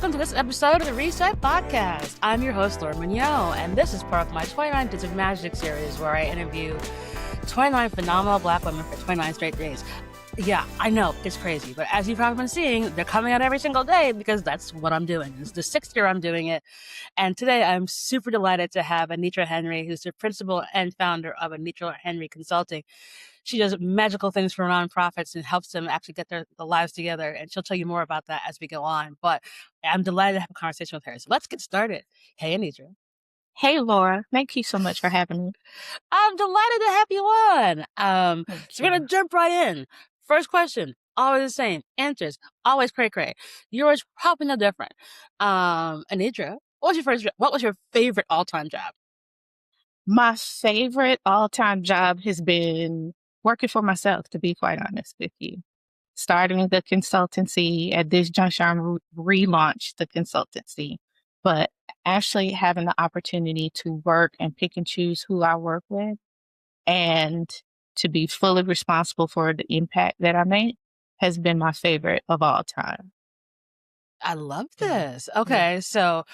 welcome to this episode of the Reset Podcast. I'm your host, Laura Mignot, and this is part of my 29 Days of Magic series where I interview 29 phenomenal Black women for 29 straight days. Yeah, I know, it's crazy, but as you've probably been seeing, they're coming out every single day because that's what I'm doing. It's the 6th year I'm doing it, and today I'm super delighted to have Anetra Henry, who's the principal and founder of Anetra Henry Consulting. She does magical things for nonprofits and helps them actually get their lives together. And she'll tell you more about that as we go on. But I'm delighted to have a conversation with her. So let's get started. Hey, Anetra. Hey, Laura. Thank you so much for having me. I'm delighted to have you on. So we're going to jump right in. First question, always the same. Answers, always cray-cray. Yours probably no different. Anetra, what was your favorite all-time job? My favorite all-time job has been working for myself, to be quite honest with you. Starting the consultancy at this juncture, I'm relaunched the consultancy, but actually having the opportunity to work and pick and choose who I work with and to be fully responsible for the impact that I make has been my favorite of all time. I love this. Okay, so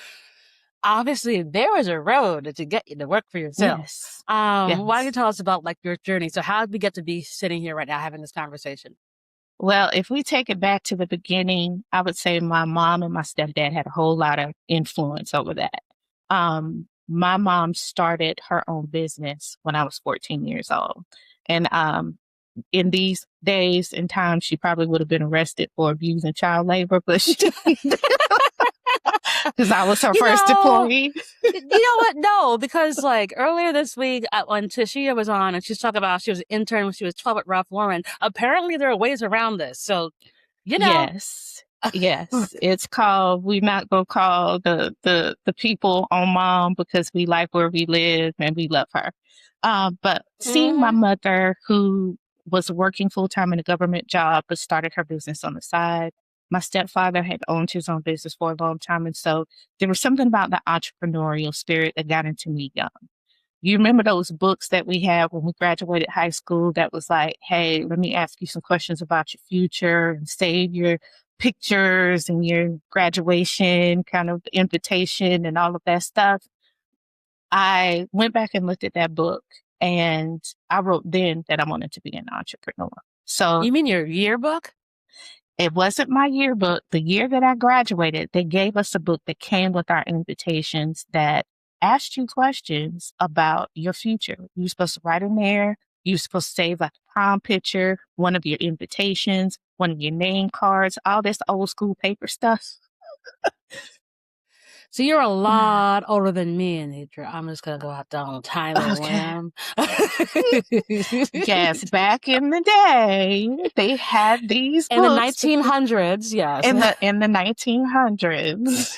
obviously there was a road to get you to work for yourself. Yes. Why don't you tell us about your journey? So how did we get to be sitting here right now having this conversation? Well, if we take it back to the beginning, I would say my mom and my stepdad had a whole lot of influence over that. My mom started her own business when I was 14 years old. And in these days and times, she probably would have been arrested for abusing child labor, but because I was her first employee. You know what? No, because earlier this week when Tashia was on and she's talking about she was an intern when she was 12 at Ralph Lauren, apparently there are ways around this. So, Yes. It's called, we're not going to call the people on mom because we like where we live and we love her. But seeing my mother, who was working full-time in a government job, but started her business on the side. My stepfather had owned his own business for a long time. And so there was something about the entrepreneurial spirit that got into me young. You remember those books that we had when we graduated high school that was like, hey, let me ask you some questions about your future and save your pictures and your graduation kind of invitation and all of that stuff. I went back and looked at that book and I wrote then that I wanted to be an entrepreneur. So you mean your yearbook? It wasn't my yearbook. The year that I graduated, they gave us a book that came with our invitations that asked you questions about your future. You're supposed to write in there. You're supposed to save a prom picture, one of your invitations, one of your name cards, all this old school paper stuff. So you're a lot older than me, Anetra. I'm just going to go out there on a tiny limb. Yes, back in the day, they had these in books. the 1900s, yes. In the 1900s.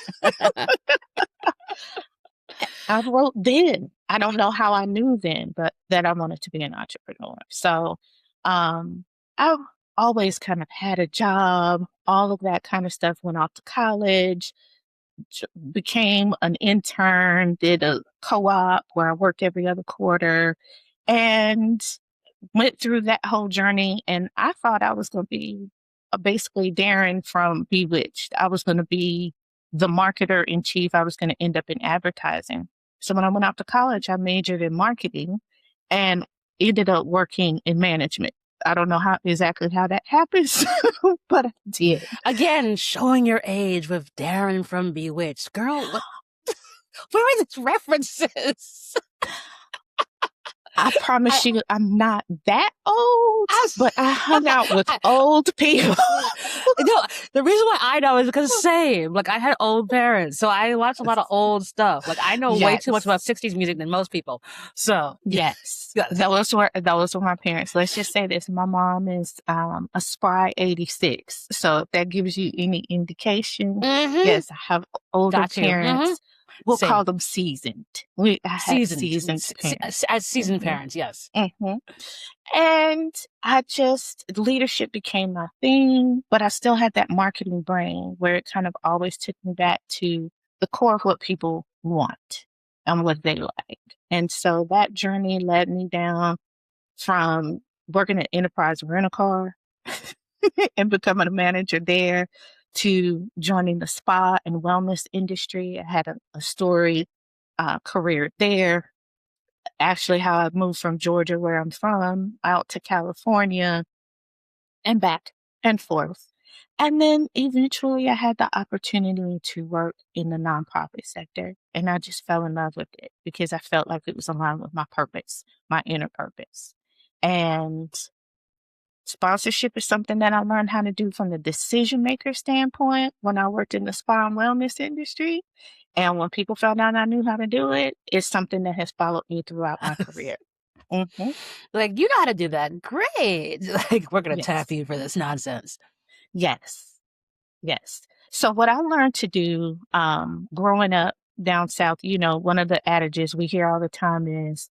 I wrote then. I don't know how I knew then, but that I wanted to be an entrepreneur. So I've always kind of had a job, all of that kind of stuff, went off to college, became an intern, did a co-op where I worked every other quarter and went through that whole journey. And I thought I was going to be basically Darren from Bewitched. I was going to be the marketer in chief. I was going to end up in advertising. So when I went out to college, I majored in marketing and ended up working in management. I don't know exactly how that happens, but I did. Again, showing your age with Darren from Bewitched. Girl, where are these references? I promise you, I'm not that old, but I hung out with old people. No, the reason why I know is because same. I had old parents, so I watched a lot of old stuff. I know way too much about 60s music than most people. So yes, those were my parents. Let's just say this: my mom is a spry 86. So if that gives you any indication, yes, I have older parents. We'll call them seasoned. Seasoned parents, yes. And leadership became my thing, but I still had that marketing brain where it kind of always took me back to the core of what people want and what they like. And so that journey led me down from working at Enterprise Rent-A-Car and becoming a manager there to joining the spa and wellness industry. I had a storied career there. Actually, how I moved from Georgia, where I'm from, out to California and back and forth. And then eventually I had the opportunity to work in the nonprofit sector. And I just fell in love with it because I felt like it was aligned with my purpose, my inner purpose. And sponsorship is something that I learned how to do from the decision maker standpoint when I worked in the spa and wellness industry. And when people found out I knew how to do it, it's something that has followed me throughout my career. Mm-hmm. Like, you know how to do that. Great. Like, we're going to tap Yes. you for this nonsense. Yes. Yes. So what I learned to do growing up down south, one of the adages we hear all the time is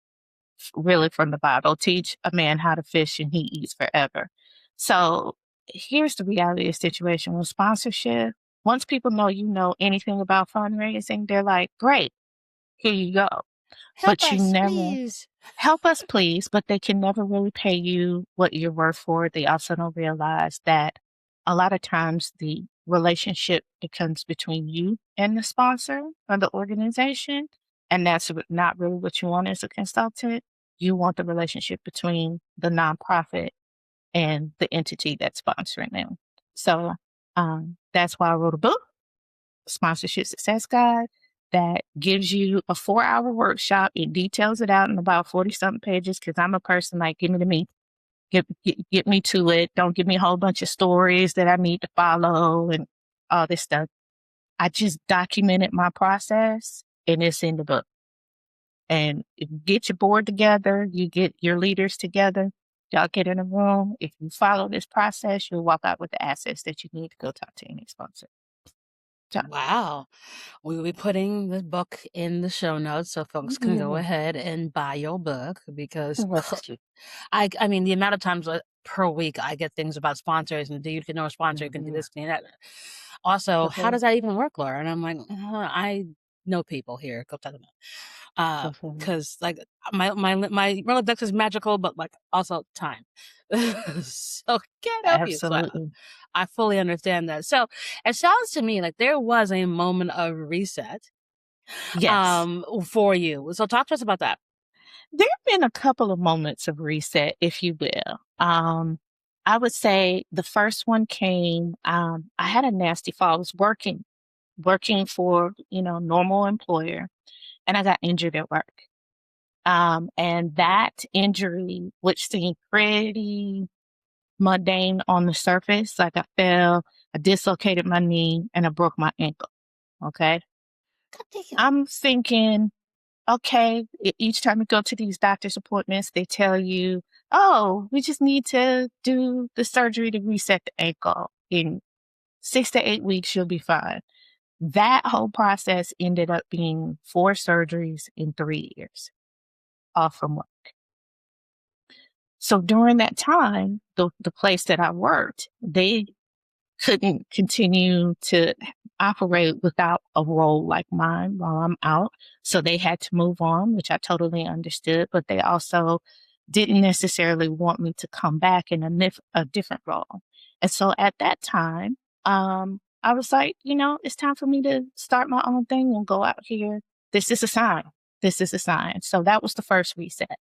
really from the Bible, teach a man how to fish and he eats forever. So here's the reality of the situation with sponsorship. Once people know you know anything about fundraising, they're like, great, here you go. Help But you us, never please. help us, please, but they can never really pay you what you're worth for it. They also don't realize that a lot of times the relationship becomes between you and the sponsor or the organization. And that's not really what you want as a consultant. You want the relationship between the nonprofit and the entity that's sponsoring them. So that's why I wrote a book, Sponsorship Success Guide, that gives you a 4-hour workshop. It details it out in about 40 something pages because I'm a person like, give me to me. Get me to it. Don't give me a whole bunch of stories that I need to follow and all this stuff. I just documented my process and it's in the book. And if you get your board together, you get your leaders together, y'all get in a room. If you follow this process, you'll walk out with the assets that you need to go talk to any sponsor. So, Wow. We will be putting the book in the show notes so folks can go ahead and buy your book because I mean, the amount of times per week I get things about sponsors and you can know a sponsor, you can do this, can do that. Also, how does that even work, Laura? And I'm like, I know people here. Go talk to them. Because like my Rolodex is magical, but like also time. So can't help you. So Absolutely. I fully understand that. So it sounds to me like there was a moment of reset Yes. for you. So talk to us about that. There have been a couple of moments of reset, if you will. I would say the first one came, I had a nasty fall. I was working for, normal employer, and I got injured at work. And that injury, which seemed pretty mundane on the surface, like I fell, I dislocated my knee, and I broke my ankle. Okay. I'm thinking, okay, each time you go to these doctor's appointments, they tell you, oh, we just need to do the surgery to reset the ankle. In 6 to 8 weeks, you'll be fine. That whole process ended up being 4 surgeries in 3 years off from work. So during that time, the place that I worked, they couldn't continue to operate without a role like mine while I'm out. So they had to move on, which I totally understood, but they also didn't necessarily want me to come back in a different role. And so at that time, I was like, it's time for me to start my own thing and go out here. This is a sign. This is a sign. So that was the first reset.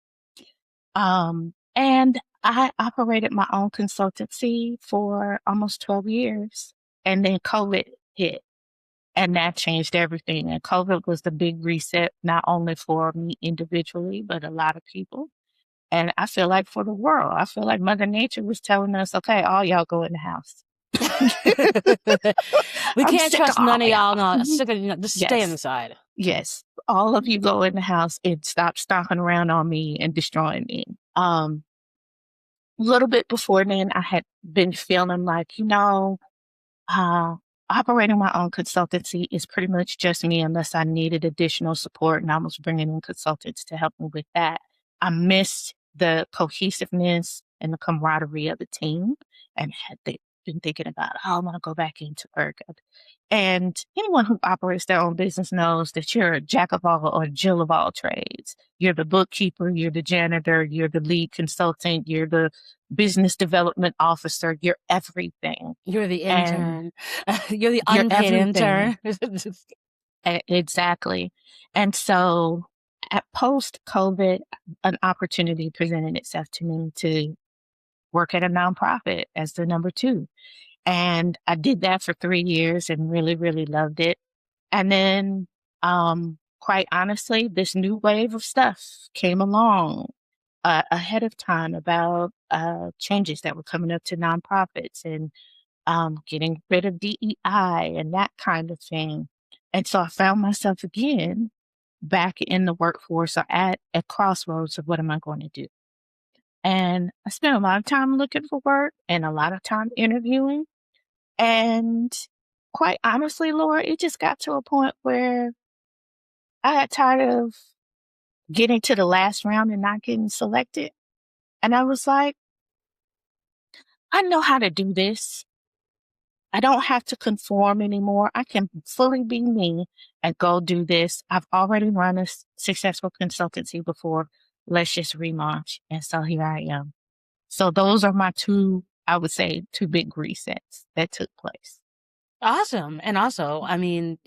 And I operated my own consultancy for almost 12 years. And then COVID hit and that changed everything. And COVID was the big reset, not only for me individually, but a lot of people. And I feel like for the world, I feel like Mother Nature was telling us, okay, all y'all go in the house. We can't trust none of y'all. No, just stay Yes. inside. Yes. All of you go in the house and stop stomping around on me and destroying me. A little bit before then, I had been feeling like, operating my own consultancy is pretty much just me unless I needed additional support. And I was bringing in consultants to help me with that. I missed the cohesiveness and the camaraderie of the team and had been thinking about, oh, I want to go back into work. And anyone who operates their own business knows that you're a jack of all or Jill of all trades. You're the bookkeeper, you're the janitor, you're the lead consultant, you're the business development officer, you're everything. You're the And intern. You're the you're unpaid everything. intern. Exactly. And so at post COVID, an opportunity presented itself to me to work at a nonprofit as the number two. And I did that for 3 years and really, really loved it. And then, quite honestly, this new wave of stuff came along ahead of time about changes that were coming up to nonprofits and getting rid of DEI and that kind of thing. And so I found myself again back in the workforce or at a crossroads of what am I going to do? And I spent a lot of time looking for work and a lot of time interviewing. And quite honestly, Laura, it just got to a point where I got tired of getting to the last round and not getting selected. And I was like, I know how to do this. I don't have to conform anymore. I can fully be me and go do this. I've already run a successful consultancy before. Let's just relaunch. And so here I am. So those are my two, I would say, two big resets that took place. Awesome. And also, I mean,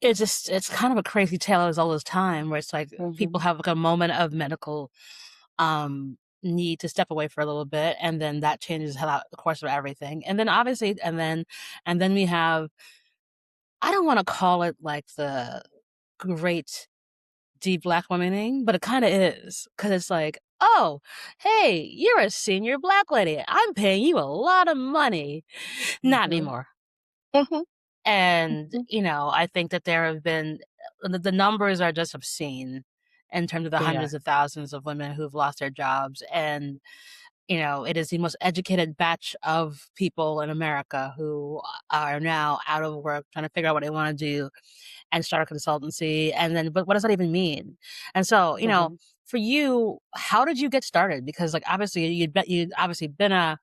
it's kind of a crazy tale as all this time where it's like people have like a moment of medical need to step away for a little bit, and then that changes how the course of everything. And then obviously, and then we have, I don't want to call it like the great deep black womaning, but it kind of is, because it's like, oh, hey, you're a senior black lady. I'm paying you a lot of money. Not anymore. Mm-hmm. And, you know, I think that there have been, the numbers are just obscene in terms of the hundreds of thousands of women who've lost their jobs. And, you know, it is the most educated batch of people in America who are now out of work, trying to figure out what they want to do and start a consultancy. And then, but what does that even mean? And so, you know, for you, how did you get started? Because like, obviously you'd obviously been a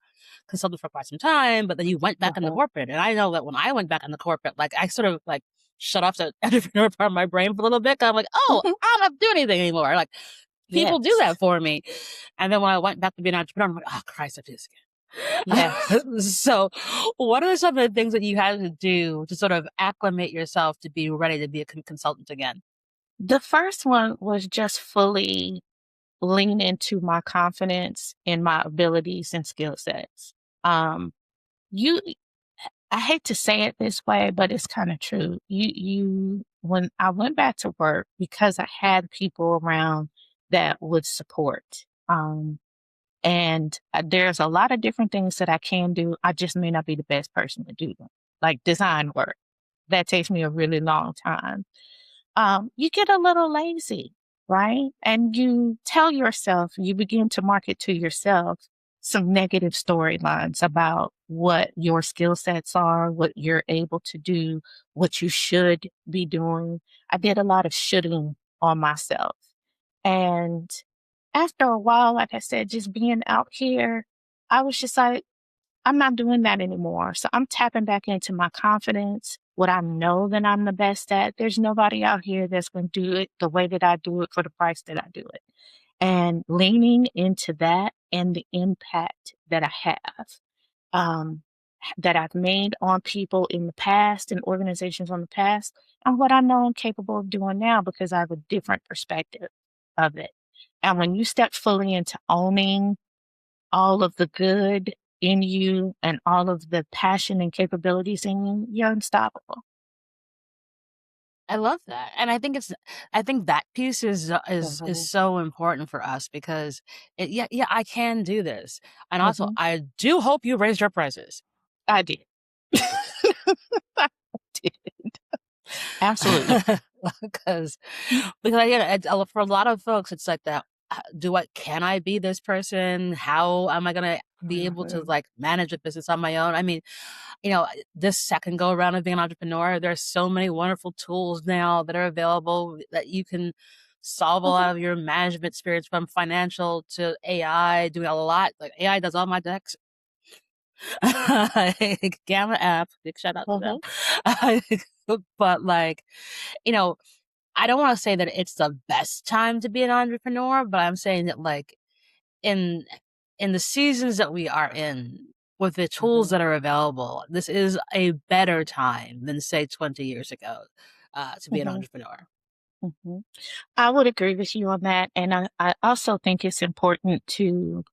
consultant for quite some time, but then you went back into corporate. And I know that when I went back into corporate, like I sort of like shut off the entrepreneur part of my brain for a little bit. I'm like, oh, I don't have to do anything anymore. Like people do that for me. And then when I went back to being an entrepreneur, I'm like, oh Christ, I do this again. Yes. So what are some of the things that you had to do to sort of acclimate yourself to be ready to be a consultant again? The first one was just fully lean into my confidence in my abilities and skill sets. You, I hate to say it this way, but it's kind of true. When I went back to work, because I had people around that would support, and there's a lot of different things that I can do. I just may not be the best person to do them, like design work. That takes me a really long time. You get a little lazy, right? And you tell yourself, you begin to market to yourself some negative storylines about what your skill sets are, what you're able to do, what you should be doing. I did a lot of shoulding on myself. And after a while, like I said, just being out here, I was just like, I'm not doing that anymore. So I'm tapping back into my confidence, what I know that I'm the best at. There's nobody out here that's going to do it the way that I do it for the price that I do it. And leaning into that and the impact that I have, that I've made on people in the past and organizations on the past, and what I know I'm capable of doing now because I have a different perspective of it. And when you step fully into owning all of the good in you and all of the passion and capabilities in you, you're unstoppable. I love that. And I think that piece is so important for us because yeah, I can do this. And also I do hope you raised your prices. I did. I did. Absolutely. because yeah, for a lot of folks, it's like that. Can I be this person? How am I going to be able to like manage a business on my own? I mean, you know, this second go around of being an entrepreneur, there's so many wonderful tools now that are available that you can solve a lot of your management experience, from financial to AI, doing a lot. Like AI does all my decks. Gamma app, big shout out to them. Mhm. But like, you know, I don't want to say that it's the best time to be an entrepreneur, but I'm saying that like in in the seasons that we are in, with the tools Mhm. that are available, this is a better time than say 20 years ago to be an Mhm. entrepreneur. Mhm. I would agree with you on that. And I also think it's important to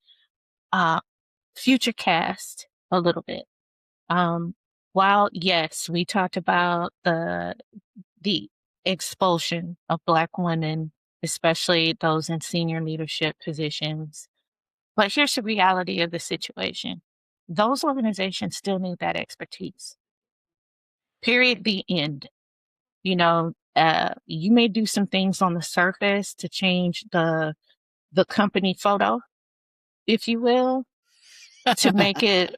uh, future cast a little bit. Um, while, yes, we talked about the expulsion of Black women, especially those in senior leadership positions. But here's the reality of the situation. Those organizations still need that expertise. Period. The end. You may do some things on the surface to change the company photo, if you will, to make it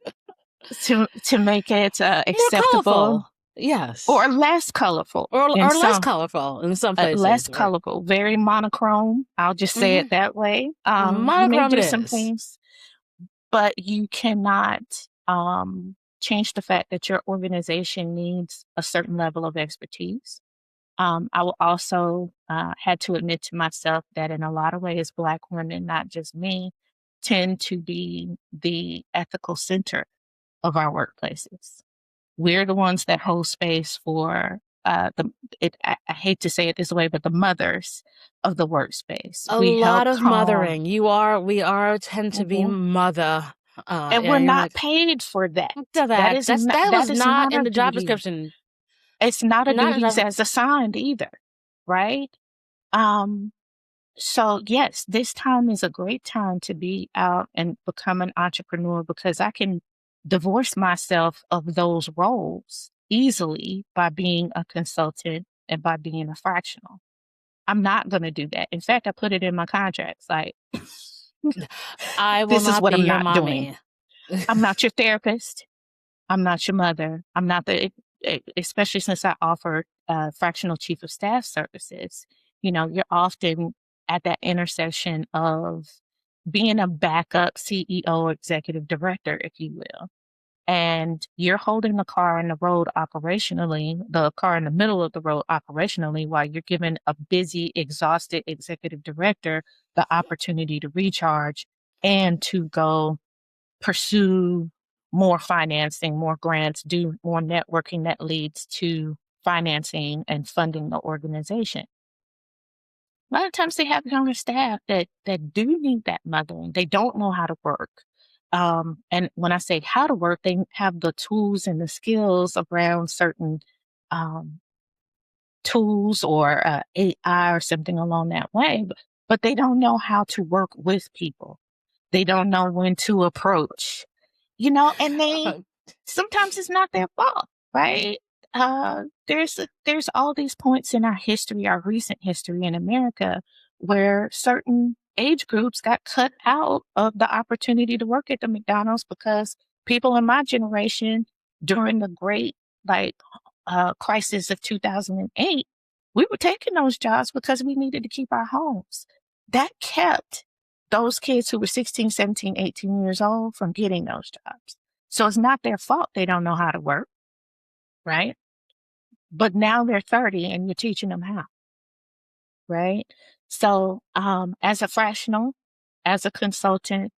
to make it More acceptable colorful, yes, or less colorful in or less some colorful in some less places, right? colorful, very monochrome. I'll just say it Mm-hmm. that way. You may Monochrome it do some is. things, but you cannot change the fact that your organization needs a certain level of expertise. I will also had to admit to myself that in a lot of ways, Black women, not just me, tend to be the ethical center of our workplaces. We're the ones that hold space for I hate to say it this way, but the mothers of the workspace. A We lot help of calm. mothering. We are tend to be Mhm. mother. And Yeah, we're you're not like, paid for that. to that. That That was is not not in a the job duty. description. It's not a Not in the duties job. as assigned either, right? Um, so yes, this time is a great time to be out and become an entrepreneur because I can divorce myself of those roles easily by being a consultant and by being a fractional. I'm not going to do that. In fact, I put it in my contracts like, I will this is not what be I'm your not doing. mommy. I'm not your therapist. I'm not your mother. I'm not especially since I offer fractional chief of staff services. You're often at that intersection of being a backup CEO, executive director, if you will. And you're holding the car in the road operationally, the car in the middle of the road operationally, while you're giving a busy, exhausted executive director the opportunity to recharge and to go pursue more financing, more grants, do more networking that leads to financing and funding the organization. A lot of times they have younger staff that do need that mothering. They don't know how to work. And when I say how to work, they have the tools and the skills around certain um, tools or AI or something along that way, but they don't know how to work with people. They don't know when to approach, and sometimes it's not their fault, right? There's all these points in our history, our recent history in America, where certain age groups got cut out of the opportunity to work at the McDonald's because people in my generation during the great like crisis of 2008, we were taking those jobs because we needed to keep our homes. That kept those kids who were 16, 17, 18 years old from getting those jobs. So it's not their fault they don't know how to work, right? But now they're 30 and you're teaching them how, right? So as a fractional, as a consultant,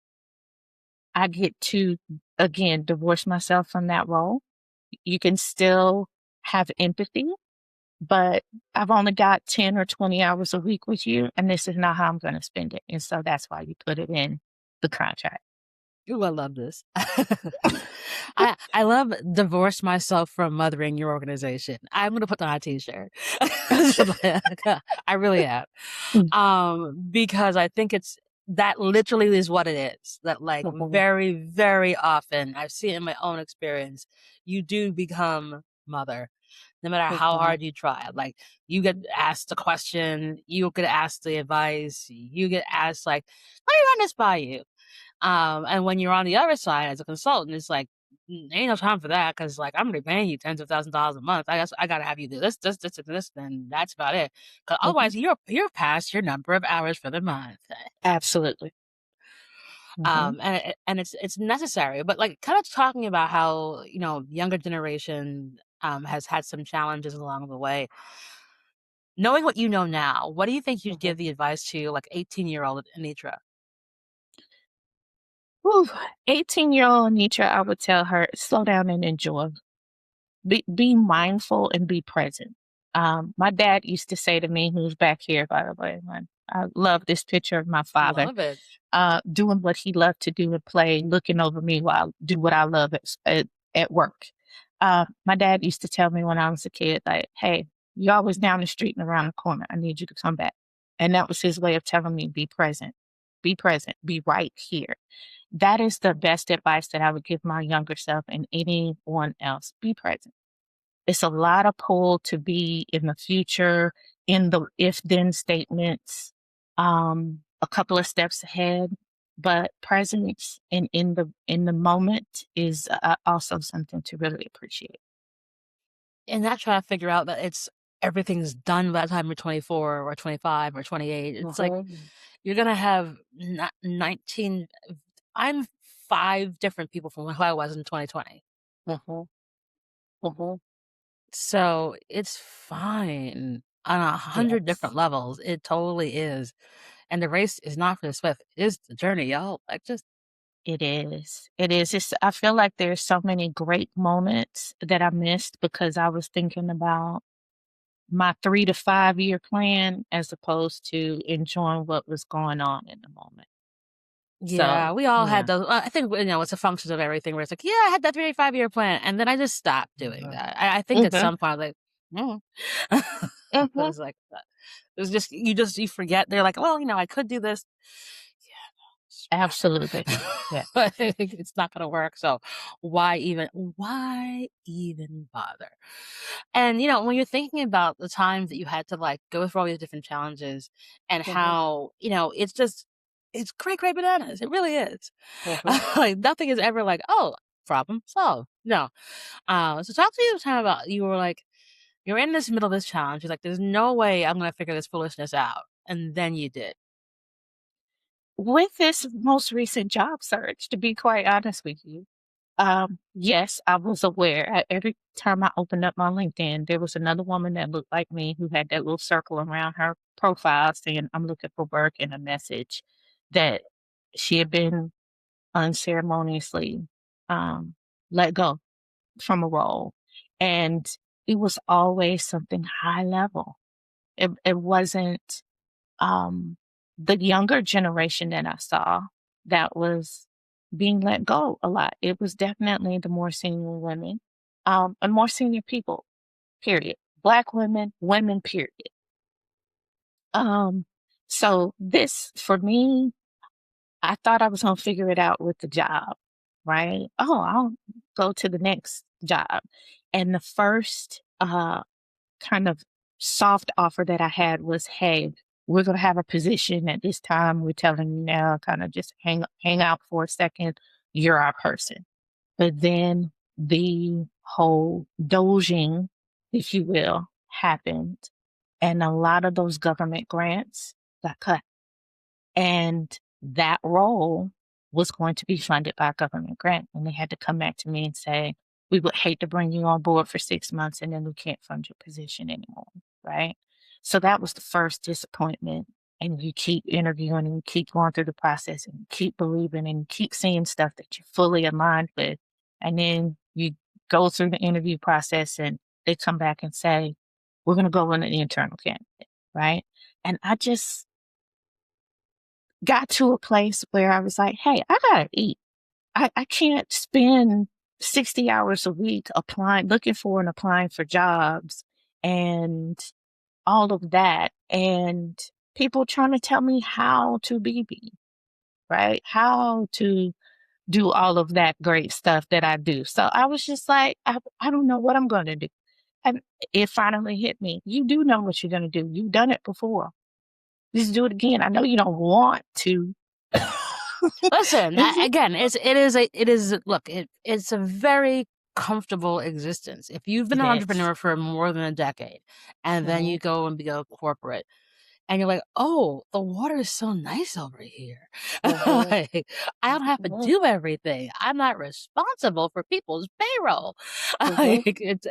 I get to, again, divorce myself from that role. You can still have empathy, but I've only got 10 or 20 hours a week with you, and this is not how I'm going to spend it. And so that's why you put it in the contract. Ooh, I love this. I love divorce myself from mothering your organization. I'm gonna put that on a t-shirt. I really am. Mm. Because I think that literally is what it is. That like Mhm. very, very often I've seen it in my own experience, you do become mother. No matter how Mhm. hard you try. Like you get asked a question, you get asked the advice, you get asked like, let me run this by you. And when you're on the other side as a consultant, it's like, ain't no time for that because, like, I'm already paying you tens of thousands of dollars a month. I guess I gotta have you do this, and this, and that's about it. Because Mhm. otherwise, you're past your number of hours for the month. Absolutely. Mm-hmm. And it's necessary. But like kind of talking about how younger generation has had some challenges along the way. Knowing what you know now, what do you think you'd Mm-hmm. give the advice to like 18-year-old Anitra? Whew. 18-year-old Anitra, I would tell her, slow down and enjoy. Be mindful and be present. My dad used to say to me, who's back here, by the way, I love this picture of my father, Love it. doing what he loved to do and play, looking over me while I do what I love at work. My dad used to tell me when I was a kid, like, hey, you're always down the street and around the corner. I need you to come back. And that was his way of telling me, be present, be right here. That is the best advice that I would give my younger self and anyone else. Be present. It's a lot of pull to be in the future, in the if then statements, a couple of steps ahead, but presence and in the moment is also something to really appreciate. And not trying to figure out that it's everything's done by the time you're 24 or 25 or 28. It's like Mhm. you're gonna have 19. I'm five different people from who I was in 2020. Mhm. Mhm. So it's fine on 100 Yes, different levels. It totally is. And the race is not for the swift. It is the journey, y'all. Like just it is. It is. I feel like there's so many great moments that I missed because I was thinking about my 3 to 5 year plan as opposed to enjoying what was going on in the moment. yeah, So, we all had yeah. those. I think it's a function of everything. Where it's like, yeah, I had that 3 to 5 year plan, and then I just stopped doing Mhm. that. I think at Mhm. some point, like, mm. Mhm. It's like it was just you forget. They're like, well, I could do this. Absolutely. Yeah, Yeah. but it's not going to work. So why even bother? And when you're thinking about the times that you had to like go through all these different challenges and Mhm. how it's great bananas. It really is. Mhm. Like nothing is ever like, oh, problem solved. No. So talk to me the time about you were like you're in this middle of this challenge. You're like, there's no way I'm going to figure this foolishness out, and then you did. With this most recent job search, to be quite honest with you, yes, I was aware. Every time I opened up my LinkedIn, there was another woman that looked like me who had that little circle around her profile saying, I'm looking for work, and a message that she had been unceremoniously um, let go from a role. And it was always something high level. It wasn't um, the younger generation that I saw that was being let go a lot. It was definitely the more senior women, and more senior people, period. Black women, women, period. Um, so this for me, I thought I was gonna figure it out with the job, right? Oh, I'll go to the next job. And the first kind of soft offer that I had was, hey, we're going to have a position at this time. We're telling you now, kind of just hang out for a second. You're our person. But then the whole doging, if you will, happened. And a lot of those government grants got cut. And that role was going to be funded by a government grant. And they had to come back to me and say, we would hate to bring you on board for 6 months and then we can't fund your position anymore. Right. So that was the first disappointment. And you keep interviewing and you keep going through the process and you keep believing and you keep seeing stuff that you're fully aligned with. And then you go through the interview process and they come back and say, we're going to go in an internal candidate. Right. And I just got to a place where I was like, hey, I gotta eat. I can't spend 60 hours a week looking for and applying for jobs and all of that. And people trying to tell me how to be me, right? How to do all of that great stuff that I do. So I was just like, I don't know what I'm going to do. And it finally hit me. You do know what you're going to do. You've done it before. Just do it again. I know you don't want to. Listen, again, it's a very comfortable existence. If you've been It an is. entrepreneur for more than a decade and then Mhm. you go and go corporate, and you're like, "Oh, the water is so nice over here." Mhm. Like, I don't have to Mhm. do everything. I'm not responsible for people's payroll. Mhm. Like, it's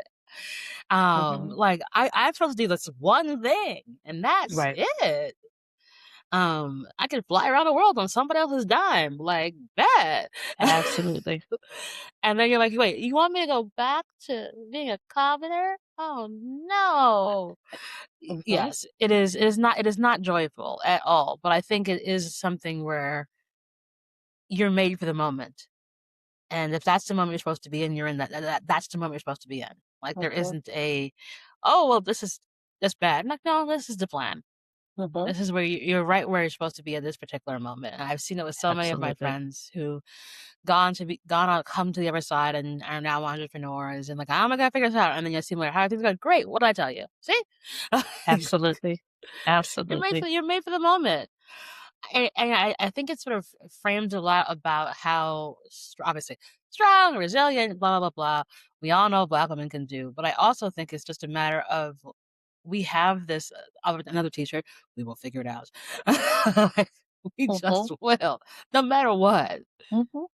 Mhm. like I'm supposed to do this one thing, and that's Right. it. I can fly around the world on somebody else's dime, like, bet. Absolutely. And then you're like, "Wait, you want me to go back to being a commoner? Oh, no." Mhm. Yes, it is not joyful at all, but I think it is something where you're made for the moment. And if that's the moment you're supposed to be in, you're in that's the moment you're supposed to be in. Like, there Mhm. isn't a, "Oh, well, this is that's bad." Like, no, this is the plan. Mhm. This is where you're right where you're supposed to be at this particular moment. And I've seen it with so many of my Absolutely. friends who gone on, come to the other side and are now entrepreneurs and like, "Oh my God, figure this out." And then you see them like, "How are things going?" "Great. What did I tell you? See?" Absolutely. Absolutely. You're made for the moment. And I think it sort of frames a lot about how obviously strong, resilient, blah, blah, blah, blah. We all know Black women can do. But I also think it's just a matter of we have this another t-shirt, we will figure it out. Like, we Mhm. just will, no matter what. Mhm.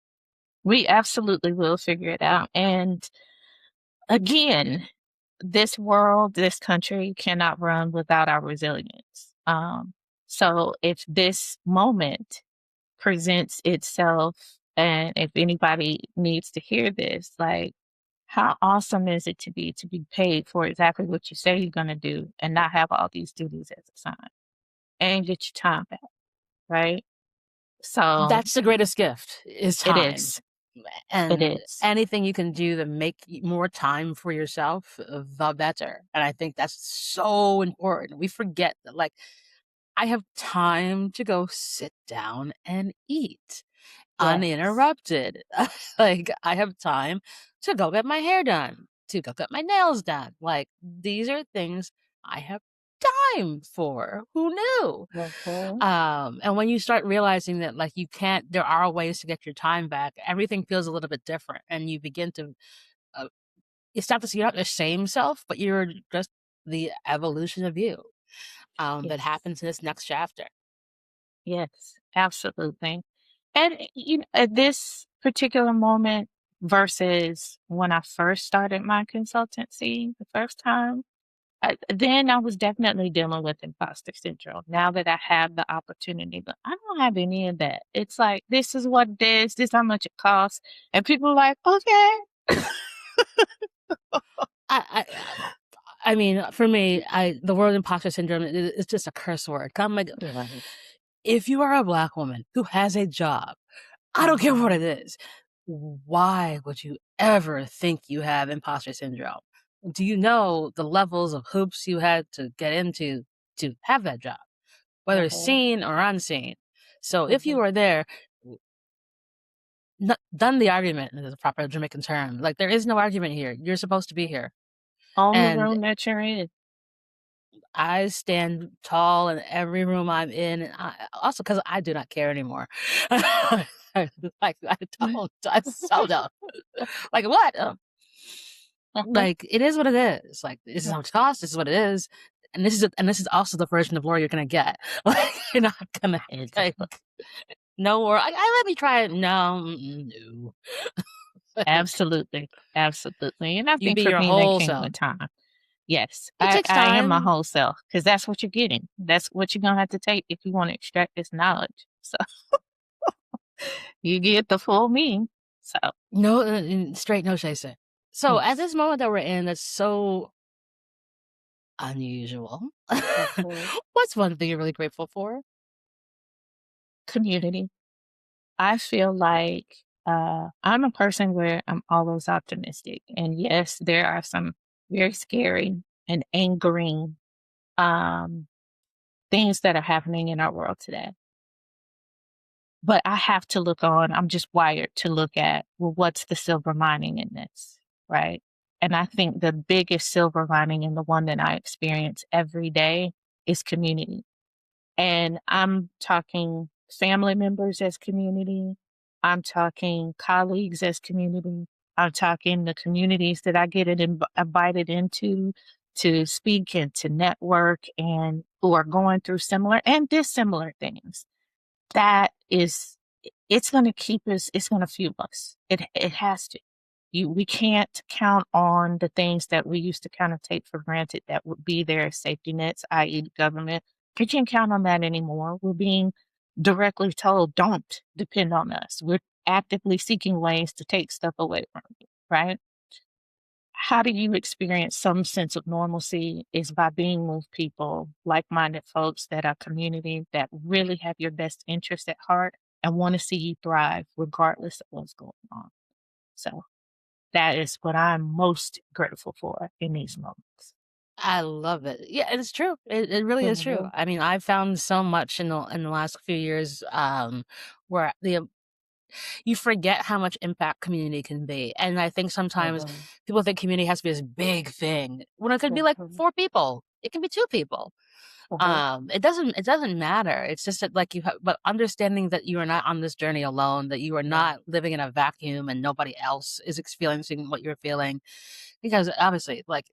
We absolutely will figure it out. And again, this world, this country cannot run without our resilience. So if this moment presents itself, and if anybody needs to hear this, like, how awesome is it to be paid for exactly what you say you're going to do and not have all these duties as assigned and get your time back, right? So That's the greatest gift is it time. is. It And is. anything you can do to make more time for yourself, the better. And I think that's so important. We forget that, like, I have time to go sit down and eat Yes. uninterrupted. Like, I have time to go get my hair done, to go get my nails done. Like, these are things I have time for. Who knew? Mhm. And when you start realizing that, like, there are ways to get your time back, everything feels a little bit different. And you begin to, uh, it's not to see you're not the same self, but you're just the evolution of you that Yes. happens in this next chapter. Yes. Absolutely. And you know, at this particular moment versus when I first started my consultancy the first time, then I was definitely dealing with imposter syndrome. Now that I have the opportunity, but I don't have any of that. It's like, this is what it is, this is how much it costs. And people are like, okay. I, I, I mean, for me, the word imposter syndrome is just a curse word. I'm like, Right. if you are a Black woman who has a job, I don't care what Mhm. it is. Why would you ever think you have imposter syndrome? Do you know the levels of hoops you had to get into to have that job, whether it's Mhm. seen or unseen? So if you Mhm. are there, done the argument is a proper Jamaican term. Like, there is no argument here. You're supposed to be here. Own the And room that you're in. I stand tall in every room I'm in, and also because I do not care anymore. Like, I so don't. Like, what? Mhm. Like, it is what it is. Like, this is how much it costs. This is what it is, and this is also the version of lawyer you're gonna get. Like, you're not gonna like Exactly. no more. I let me try it. No, no. Like, Absolutely. Absolutely. And I you think be for your me, that whole came self. with time. Yes, It takes I am my time. whole self because that's what you're getting. That's what you're gonna have to take if you want to extract this knowledge. So you get the full me. So No, straight no chaser. So at yes. this moment that we're in, that's so unusual. Mhm. What's one thing you're really grateful for? Community. I feel like I'm a person where I'm always optimistic. And yes, there are some very scary and angering um, things that are happening in our world today. But I have to look on, I'm just wired to look at, well, what's the silver lining in this? Right. And I think the biggest silver lining and the one that I experience every day is community. And I'm talking family members as community. I'm talking colleagues as community. I'm talking the communities that I get invited into. to speak and to network and who are going through similar and dissimilar things. That is, it's going to keep us, it's going to fuel us. It has to. We can't count on the things that we used to kind of take for granted that would be there as safety nets, i.e. the government. We can't count on that anymore. We're being directly told, don't depend on us. We're actively seeking ways to take stuff away from you, right? How do you experience some sense of normalcy is by being with people, like-minded folks that are community that really have your best interest at heart and want to see you thrive regardless of what's going on. So that is what I'm most grateful for in these moments. I love it. Yeah, it's true. It really is true. Mhm. I mean, I've found so much in the last few years, where you forget how much impact community can be. And I think sometimes Mhm. people think community has to be this big thing when it could be like Mhm. 4 people. It can be 2 people. Mhm. It doesn't matter. It's just that like but understanding that you are not on this journey alone, that you are Right. not living in a vacuum and nobody else is experiencing what you're feeling. Because obviously, like,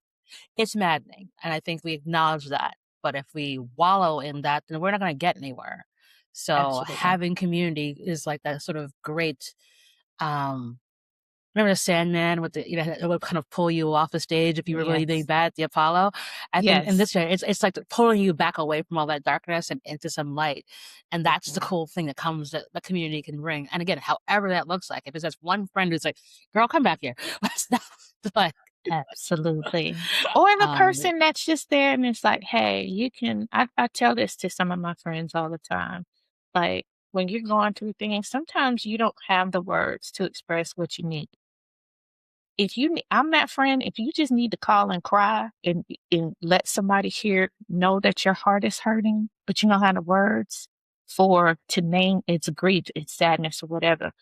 it's maddening. And I think we acknowledge that. But if we wallow in that, then we're not going to get anywhere. So Absolutely. having community is like that sort of great, um, remember the Sandman with it would kind of pull you off the stage if you were really doing Yes. bad at the Apollo. I think in Yes. this way, it's like pulling you back away from all that darkness and into some light. And that's the Mhm. cool thing that comes that the community can bring. And again, however that looks like, if it's just one friend who's like, girl, come back here. Let's not like, Absolutely. Or the um, person that's just there and it's like, hey, you can, I tell this to some of my friends all the time. Like, when you're going through things, sometimes you don't have the words to express what you need. If you nee I'm that friend, if you just need to call and cry and let somebody know that your heart is hurting, but you don't have the words for to name its grief, its sadness, or whatever,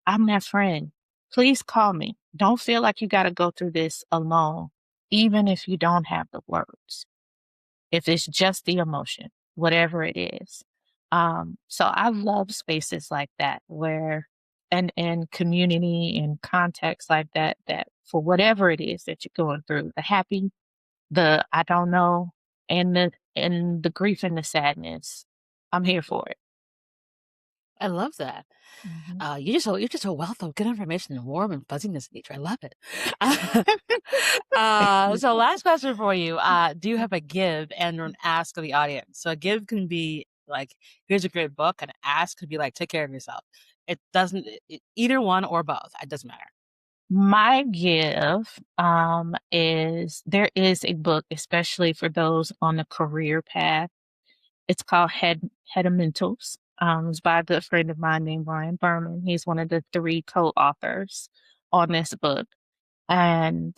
I'm that friend. Please call me. Don't feel like you gotta go through this alone, even if you don't have the words, if it's just the emotion, whatever it is. So I love spaces like that where and community and context like that, that for whatever it is that you're going through, the happy, the I don't know, and the grief and the sadness, I'm here for it. I love that. Mhm. You're just a wealth of good information and warm and fuzziness nature. I love it. Thank you. So last question for you. Do you have a give and or an ask of the audience? So a give can be like, here's a great book, and an ask could be like, take care of yourself. It doesn't, either one or both. It doesn't matter. My give is there is a book, especially for those on the career path. It's called Headamentals. It's by a good friend of mine named Brian Berman. He's one of the three co-authors on this book. And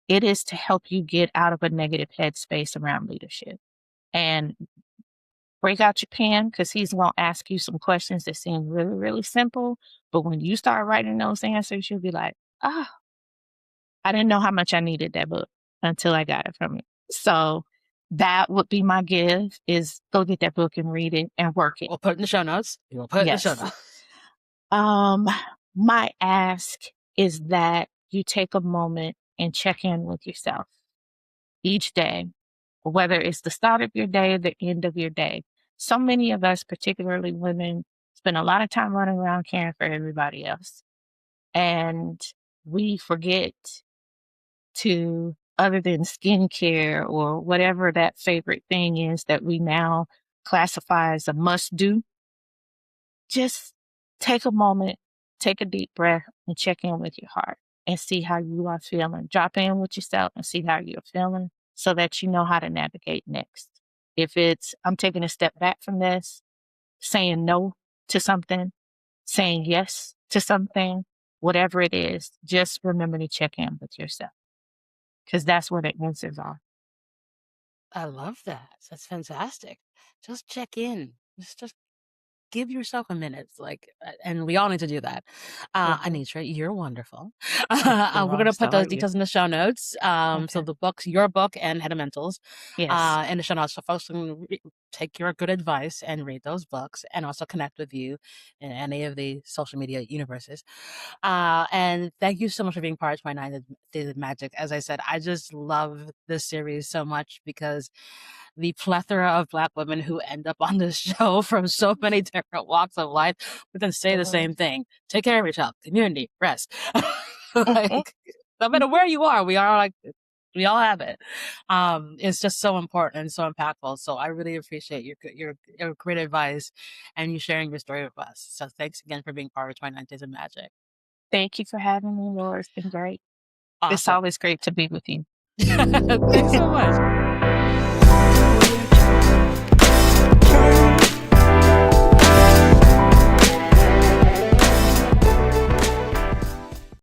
it is to help you get out of a negative headspace around leadership. And break out your pen because he's going to ask you some questions that seem really, really simple. But when you start writing those answers, you'll be like, ah, I didn't know how much I needed that book until I got it from you. So that would be my give is go get that book and read it and work it. We'll put it in the show notes. We'll put it in the show Yes. notes. Um, my ask is that you take a moment and check in with yourself each day, whether it's the start of your day or the end of your day. So many of us, particularly women, spend a lot of time running around caring for everybody else. And we forget to, other than skincare or whatever that favorite thing is that we now classify as a must do, just take a moment, take a deep breath, and check in with your heart and see how you are feeling. Drop in with yourself and see how you're feeling so that you know how to navigate next. If it's, I'm taking a step back from this, saying no to something, saying yes to something, whatever it is, just remember to check in with yourself because that's where the answers are. I love that. That's fantastic. Just check in. Just give yourself a minute. Like, and we all need to do that. Mhm. Anitra, you're wonderful. Thank you. We're I'm gonna put those sorry. details in the show notes. So Okay. the books, your book and Head of Mentals, Yes. in the show notes, so folks can take your good advice and read those books, and also connect with you in any of the social media universes. And thank you so much for being part of 29 Days of Magic. As I said, I just love this series so much because the plethora of Black women who end up on this show from so many different walks of life, but then say the same thing: take care of yourself, community, rest. Like, no matter where you are, we are like, we all have it. It's just so important and so impactful. So I really appreciate your great advice and you sharing your story with us. So thanks again for being part of 29 Days of Magic. Thank you for having me, Laura. It's been great. It's Awesome. always great to be with you. Thanks so much.